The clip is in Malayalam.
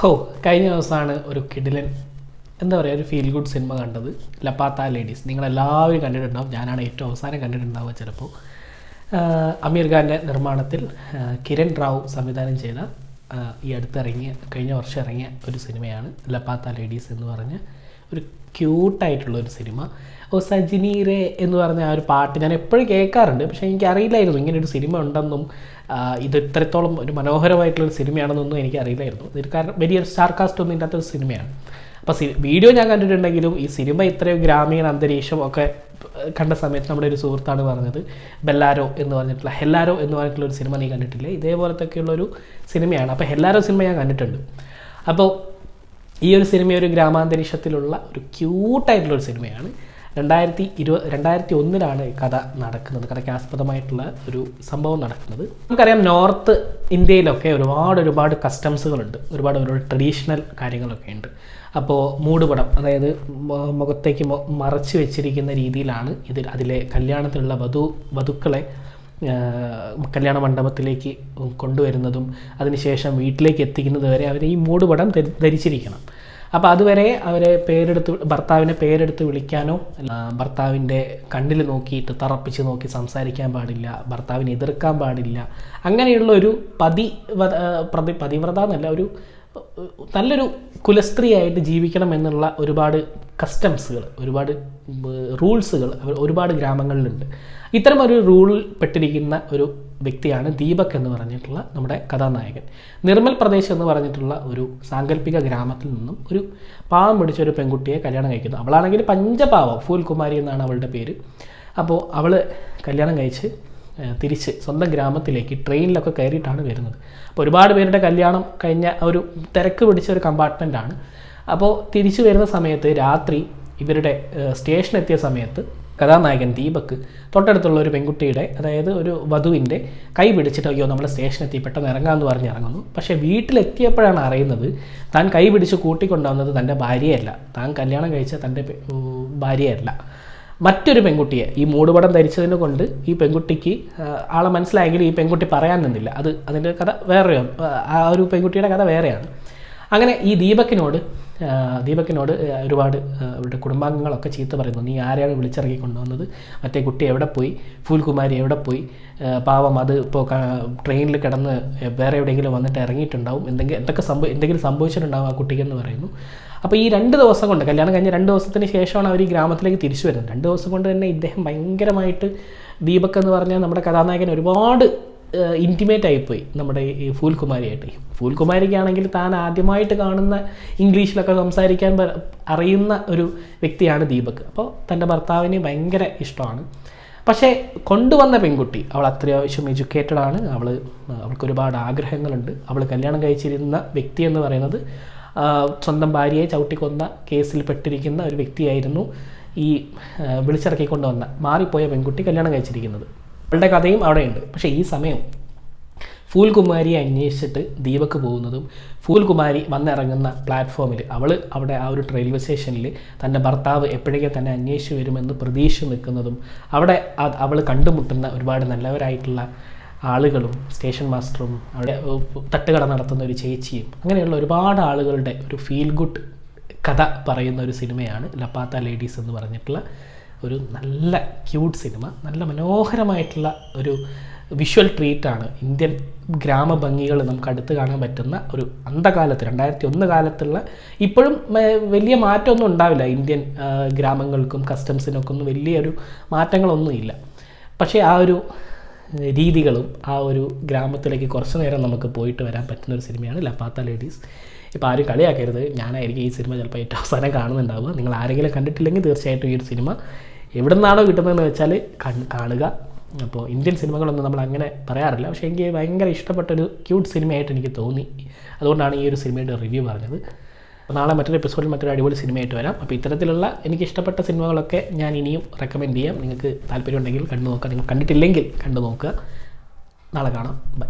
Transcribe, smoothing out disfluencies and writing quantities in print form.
ഹോ കഴിഞ്ഞ ദിവസമാണ് ഒരു കിടിലൻ എന്താ പറയുക ഒരു ഫീൽ ഗുഡ് സിനിമ കണ്ടത്. ലപ്പാത്ത ലേഡീസ്. നിങ്ങളെല്ലാവരും കണ്ടിട്ടുണ്ടാവും. ഞാനാണ് ഏറ്റവും അവസാനം കണ്ടിട്ടുണ്ടാവുക ചിലപ്പോൾ. അമീർ ഖാൻ്റെ നിർമ്മാണത്തിൽ കിരൺ റാവു സംവിധാനം ചെയ്ത ഈ അടുത്തിറങ്ങിയ കഴിഞ്ഞ വർഷം ഇറങ്ങിയ ഒരു സിനിമയാണ് ലപ്പാത്ത ലേഡീസ് എന്ന് പറഞ്ഞ ഒരു ക്യൂട്ടായിട്ടുള്ളൊരു സിനിമ. സജിനി റേ എന്ന് പറഞ്ഞ ആ ഒരു പാട്ട് ഞാൻ എപ്പോഴും കേൾക്കാറുണ്ട്. പക്ഷേ എനിക്കറിയില്ലായിരുന്നു ഇങ്ങനെയൊരു സിനിമ ഉണ്ടെന്നും ഇത് ഇത്രത്തോളം ഒരു മനോഹരമായിട്ടുള്ളൊരു സിനിമയാണെന്നൊന്നും എനിക്കറിയില്ലായിരുന്നു. ഇത് കാരണം വലിയൊരു സ്റ്റാർ കാസ്റ്റ് ഒന്നും ഇല്ലാത്തൊരു സിനിമയാണ്. അപ്പോൾ വീഡിയോ ഞാൻ കണ്ടിട്ടുണ്ടെങ്കിലും ഈ സിനിമ ഇത്രയും ഗ്രാമീണ അന്തരീക്ഷം ഒക്കെ കണ്ട സമയത്ത് നമ്മുടെ ഒരു സുഹൃത്താണ് പറഞ്ഞത് ഹെല്ലാരോ എന്ന് പറഞ്ഞിട്ടുള്ള ഒരു സിനിമ നീ കണ്ടിട്ടില്ലേ, ഇതേപോലത്തെയൊക്കെയുള്ളൊരു സിനിമയാണ്. അപ്പോൾ ഹെല്ലാരോ സിനിമ ഞാൻ കണ്ടിട്ടുണ്ട്. അപ്പോൾ ഈ ഒരു സിനിമ ഒരു ഗ്രാമാന്തരീക്ഷത്തിലുള്ള ഒരു ക്യൂട്ടായിട്ടുള്ളൊരു സിനിമയാണ്. 2001 കഥ നടക്കുന്നത്. കഥയ്ക്ക് ആസ്പദമായിട്ടുള്ള ഒരു സംഭവം നടക്കുന്നത്. നമുക്കറിയാം നോർത്ത് ഇന്ത്യയിലൊക്കെ ഒരുപാട് കസ്റ്റംസുകളുണ്ട്, ഒരുപാട് ട്രഡീഷണൽ കാര്യങ്ങളൊക്കെ ഉണ്ട്. അപ്പോൾ മൂടുപടം, അതായത് മുഖത്തേക്ക് മറച്ചു വെച്ചിരിക്കുന്ന രീതിയിലാണ് അതിലെ കല്യാണത്തിലുള്ള വധുക്കളെ കല്യാണ മണ്ഡപത്തിലേക്ക് കൊണ്ടുവരുന്നതും അതിനുശേഷം വീട്ടിലേക്ക് എത്തിക്കുന്നത് വരെ അവർ ഈ മൂടുപടം ധരിച്ചിരിക്കണം. അപ്പോൾ അതുവരെ അവരെ ഭർത്താവിനെ പേരെടുത്ത് വിളിക്കാനോ ഭർത്താവിൻ്റെ കണ്ണിൽ നോക്കിയിട്ട് തറപ്പിച്ച് നോക്കി സംസാരിക്കാൻ പാടില്ല, ഭർത്താവിനെ എതിർക്കാൻ പാടില്ല. അങ്ങനെയുള്ള ഒരു പതിവ്രത എന്നല്ല, ഒരു നല്ലൊരു കുലസ്ത്രീയായിട്ട് ജീവിക്കണം എന്നുള്ള ഒരുപാട് കസ്റ്റംസുകൾ, ഒരുപാട് റൂൾസുകൾ ഒരുപാട് ഗ്രാമങ്ങളിലുണ്ട്. ഇത്തരം ഒരു റൂളിൽ പെട്ടിരിക്കുന്ന ഒരു വ്യക്തിയാണ് ദീപക് എന്ന് പറഞ്ഞിട്ടുള്ള നമ്മുടെ കഥാനായകൻ. നിർമ്മൽ പ്രദേശ് എന്ന് പറഞ്ഞിട്ടുള്ള ഒരു സാങ്കല്പിക ഗ്രാമത്തിൽ നിന്നും ഒരു പാവം പിടിച്ച ഒരു പെൺകുട്ടിയെ കല്യാണം കഴിക്കുന്നു. അവളാണെങ്കിൽ പഞ്ചപാവം, ഫൂൽകുമാരി എന്നാണ് അവളുടെ പേര്. അപ്പോൾ അവൾ കല്യാണം കഴിച്ച് തിരിച്ച് സ്വന്തം ഗ്രാമത്തിലേക്ക് ട്രെയിനിലൊക്കെ കയറിയിട്ടാണ് വരുന്നത്. അപ്പോൾ ഒരുപാട് പേരുടെ കല്യാണം കഴിഞ്ഞ ഒരു തിരക്ക് പിടിച്ച ഒരു കമ്പാർട്ട്മെൻറ്റാണ്. അപ്പോൾ തിരിച്ചു വരുന്ന സമയത്ത് രാത്രി ഇവരുടെ സ്റ്റേഷനെത്തിയ സമയത്ത് കഥാനായകൻ ദീപക് തൊട്ടടുത്തുള്ള ഒരു പെൺകുട്ടിയുടെ, അതായത് ഒരു വധുവിൻ്റെ കൈ പിടിച്ചിട്ട് അയ്യോ നമ്മൾ സ്റ്റേഷനെത്തി പെട്ടെന്ന് ഇറങ്ങാമെന്ന് പറഞ്ഞ് ഇറങ്ങുന്നു. പക്ഷേ വീട്ടിലെത്തിയപ്പോഴാണ് അറിയുന്നത് താൻ കൈ പിടിച്ച് കൂട്ടിക്കൊണ്ടുവന്നത് തൻ്റെ ഭാര്യയല്ല, താൻ കല്യാണം കഴിച്ച തൻ്റെ ഭാര്യയല്ല, മറ്റൊരു പെൺകുട്ടിയെ. ഈ മൂടുപടം ധരിച്ചതിന് കൊണ്ട് ഈ പെൺകുട്ടിക്ക് ആളെ മനസ്സിലായെങ്കിലും ഈ പെൺകുട്ടി പറയാൻ നിന്നില്ല. അതിൻ്റെ കഥ വേറെയാണ്, ആ ഒരു പെൺകുട്ടിയുടെ കഥ വേറെയാണ്. അങ്ങനെ ഈ ദീപകിനോട് ഒരുപാട് അവരുടെ കുടുംബാംഗങ്ങളൊക്കെ ചീത്ത പറയുന്നു. നീ ആരെയാണ് വിളിച്ചിറക്കി കൊണ്ടുവന്നത്, മറ്റേ കുട്ടി എവിടെ പോയി, ഫൂൽകുമാരി എവിടെ പോയി, പാവം അത് ഇപ്പോൾ ട്രെയിനിൽ കിടന്ന് വേറെ എവിടെയെങ്കിലും വന്നിട്ട് ഇറങ്ങിയിട്ടുണ്ടാവും, എന്തെങ്കിലും സംഭവിച്ചിട്ടുണ്ടാവും ആ കുട്ടിക്കെന്ന് പറയുന്നു. അപ്പോൾ ഈ 2 ദിവസം കൊണ്ട്, കല്യാണം കഴിഞ്ഞ 2 ദിവസത്തിന് ശേഷമാണ് അവർ ഈ ഗ്രാമത്തിലേക്ക് തിരിച്ചു വരുന്നത്. 2 ദിവസം കൊണ്ട് തന്നെ ഇദ്ദേഹം ഭയങ്കരമായിട്ട്, ദീപക് എന്ന് പറഞ്ഞാൽ നമ്മുടെ കഥാനായകൻ ഒരുപാട് ഇൻറ്റിമേറ്റ് ആയിപ്പോയി നമ്മുടെ ഈ ഫൂൽകുമാരിയായിട്ട്. ഫൂൽകുമാരിക്കാണെങ്കിൽ താൻ ആദ്യമായിട്ട് കാണുന്ന ഇംഗ്ലീഷിലൊക്കെ സംസാരിക്കാൻ അറിയുന്ന ഒരു വ്യക്തിയാണ് ദീപക്. അപ്പോൾ തൻ്റെ ഭർത്താവിന് ഭയങ്കര ഇഷ്ടമാണ്. പക്ഷേ കൊണ്ടുവന്ന പെൺകുട്ടി അവൾ അത്യാവശ്യം എഡ്യൂക്കേറ്റഡ് ആണ്, അവൾക്ക് ഒരുപാട് ആഗ്രഹങ്ങളുണ്ട്. അവൾ കല്യാണം കഴിച്ചിരുന്ന വ്യക്തി എന്ന് പറയുന്നത് സ്വന്തം ഭാര്യയെ ചവിട്ടിക്കൊന്ന കേസിൽ പെട്ടിരിക്കുന്ന ഒരു വ്യക്തിയായിരുന്നു ഈ വിളിച്ചിറക്കിക്കൊണ്ടുവന്ന മാറിപ്പോയ പെൺകുട്ടി കല്യാണം കഴിച്ചിരിക്കുന്നത്. അവളുടെ കഥയും അവിടെയുണ്ട്. പക്ഷേ ഈ സമയം ഫൂൽകുമാരിയെ അന്വേഷിച്ചിട്ട് ദീപക് പോകുന്നതും ഫൂൽകുമാരി വന്നിറങ്ങുന്ന പ്ലാറ്റ്ഫോമിൽ അവിടെ ആ ഒരു റെയിൽവേ സ്റ്റേഷനിൽ തൻ്റെ ഭർത്താവ് എപ്പോഴേക്കും തന്നെ അന്വേഷിച്ച് വരുമെന്ന് പ്രതീക്ഷ നിൽക്കുന്നതും അവിടെ അവൾ കണ്ടുമുട്ടുന്ന ഒരുപാട് നല്ലവരായിട്ടുള്ള ആളുകളും സ്റ്റേഷൻ മാസ്റ്ററും അവിടെ തട്ടുകട നടത്തുന്ന ഒരു ചേച്ചിയും, അങ്ങനെയുള്ള ഒരുപാട് ആളുകളുടെ ഒരു ഫീൽ ഗുഡ് കഥ പറയുന്ന ഒരു സിനിമയാണ് ലപ്പാത്ത ലേഡീസ് എന്ന് പറഞ്ഞിട്ടുള്ള ഒരു നല്ല ക്യൂട്ട് സിനിമ. നല്ല മനോഹരമായിട്ടുള്ള ഒരു വിഷ്വൽ ട്രീറ്റാണ്. ഇന്ത്യൻ ഗ്രാമഭംഗികൾ നമുക്ക് അടുത്ത് കാണാൻ പറ്റുന്ന ഒരു അന്ധകാലത്ത് 2001 കാലത്തുള്ള, ഇപ്പോഴും വലിയ മാറ്റമൊന്നും ഉണ്ടാവില്ല ഇന്ത്യൻ ഗ്രാമങ്ങൾക്കും കസ്റ്റംസിനൊക്കെ ഒന്നും വലിയൊരു മാറ്റങ്ങളൊന്നും ഇല്ല. പക്ഷേ ആ ഒരു രീതികളും ആ ഒരു ഗ്രാമത്തിലേക്ക് കുറച്ച് നേരം നമുക്ക് പോയിട്ട് വരാൻ പറ്റുന്ന ഒരു സിനിമയാണ് ലപ്പാത്ത ലേഡീസ്. ഇപ്പോൾ ആരും കളിയാക്കരുത്, ഞാനായിരിക്കും ഈ സിനിമ ചിലപ്പോൾ ഏറ്റവും അവസാനം കാണുന്നുണ്ടാവുക. നിങ്ങൾ ആരെങ്കിലും കണ്ടിട്ടില്ലെങ്കിൽ തീർച്ചയായിട്ടും ഈ ഒരു സിനിമ എവിടെ നിന്നാണോ കിട്ടുന്നതെന്ന് വെച്ചാൽ കാണുക. അപ്പോൾ ഇന്ത്യൻ സിനിമകളൊന്നും നമ്മൾ അങ്ങനെ പറയാറില്ല, പക്ഷേ എനിക്ക് ഭയങ്കര ഇഷ്ടപ്പെട്ടൊരു ക്യൂട്ട് സിനിമയായിട്ട് എനിക്ക് തോന്നി. അതുകൊണ്ടാണ് ഈ ഒരു സിനിമയുടെ റിവ്യൂ പറഞ്ഞത്. നാളെ മറ്റൊരു എപ്പിസോഡിൽ മറ്റൊരു അടിപൊളി സിനിമയായിട്ട് വരാം. അപ്പോൾ ഇത്തരത്തിലുള്ള എനിക്ക് ഇഷ്ടപ്പെട്ട സിനിമകളൊക്കെ ഞാൻ ഇനിയും റെക്കമെൻഡ് ചെയ്യാം. നിങ്ങൾക്ക് താല്പര്യമുണ്ടെങ്കിൽ കണ്ടു നോക്കുക, നിങ്ങൾ കണ്ടിട്ടില്ലെങ്കിൽ കണ്ടു നോക്കുക. നാളെ കാണാം. ബൈ.